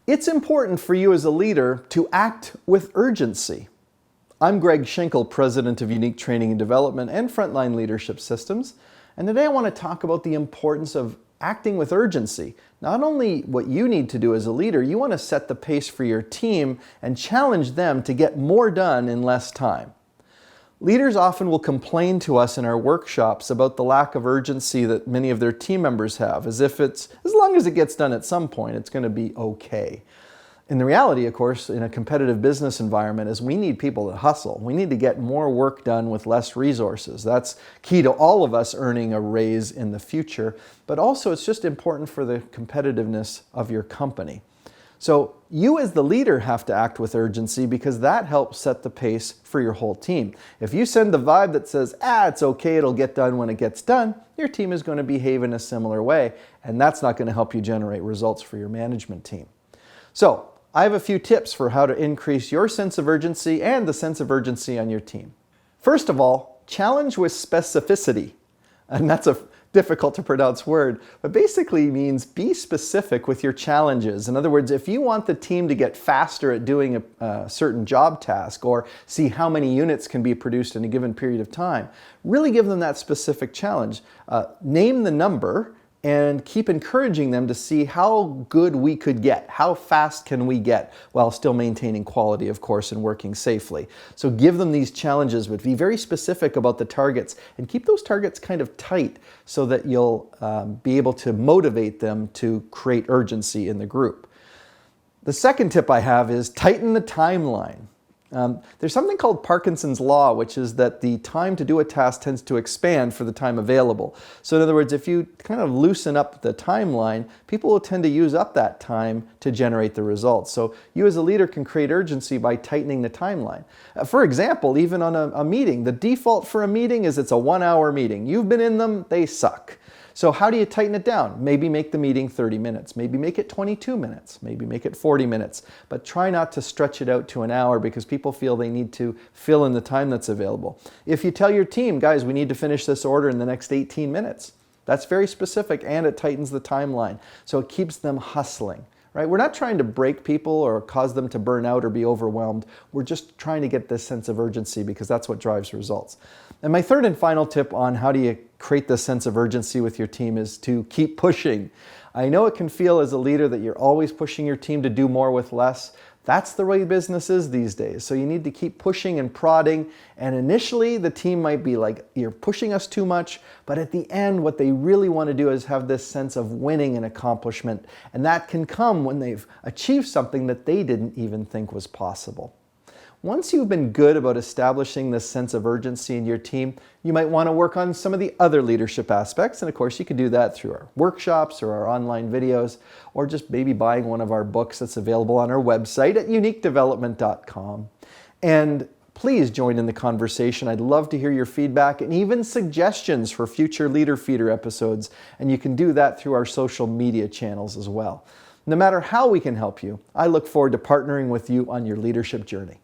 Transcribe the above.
It's important for you as a leader to act with urgency. I'm Greg Schenkel, President of Unique Training and Development and Frontline Leadership Systems, and today I want to talk about the importance of acting with urgency. Not only what you need to do as a leader, you want to set the pace for your team and challenge them to get more done in less time. Leaders often will complain to us in our workshops about the lack of urgency that many of their team members have, as if as long as it gets done at some point, it's going to be okay. And the reality, of course, in a competitive business environment is we need people to hustle. We need to get more work done with less resources. That's key to all of us earning a raise in the future, but also it's just important for the competitiveness of your company. So you as the leader have to act with urgency because that helps set the pace for your whole team. If you send the vibe that says, it's okay, it'll get done when it gets done, your team is going to behave in a similar way, and that's not going to help you generate results for your management team. So I have a few tips for how to increase your sense of urgency and the sense of urgency on your team. First of all, challenge with specificity. And that's a difficult to pronounce word, but basically means be specific with your challenges. In other words, if you want the team to get faster at doing a certain job task or see how many units can be produced in a given period of time, really give them that specific challenge. Name the number and keep encouraging them to see how good we could get. How fast can we get while still maintaining quality, of course, and working safely. So give them these challenges, but be very specific about the targets and keep those targets kind of tight so that you'll be able to motivate them to create urgency in the group. The second tip I have is tighten the timeline. There's something called Parkinson's Law, which is that the time to do a task tends to expand for the time available. So in other words, if you kind of loosen up the timeline, people will tend to use up that time to generate the results. So you as a leader can create urgency by tightening the timeline. For example, even on a meeting, the default for a meeting is it's a 1-hour meeting. You've been in them, they suck. So how do you tighten it down? Maybe make the meeting 30 minutes, maybe make it 22 minutes, maybe make it 40 minutes, but try not to stretch it out to an hour because people feel they need to fill in the time that's available. If you tell your team, guys, we need to finish this order in the next 18 minutes, that's very specific and it tightens the timeline. So it keeps them hustling. Right? We're not trying to break people or cause them to burn out or be overwhelmed. We're just trying to get this sense of urgency because that's what drives results. And my third and final tip on how do you create this sense of urgency with your team is to keep pushing. I know it can feel as a leader that you're always pushing your team to do more with less. That's the way business is these days. So you need to keep pushing and prodding. And initially the team might be like, you're pushing us too much. But at the end, what they really want to do is have this sense of winning and accomplishment. And that can come when they've achieved something that they didn't even think was possible. Once you've been good about establishing this sense of urgency in your team, you might want to work on some of the other leadership aspects. And of course, you can do that through our workshops or our online videos, or just maybe buying one of our books that's available on our website at uniquedevelopment.com. And please join in the conversation. I'd love to hear your feedback and even suggestions for future Leader Feeder episodes. And you can do that through our social media channels as well. No matter how we can help you, I look forward to partnering with you on your leadership journey.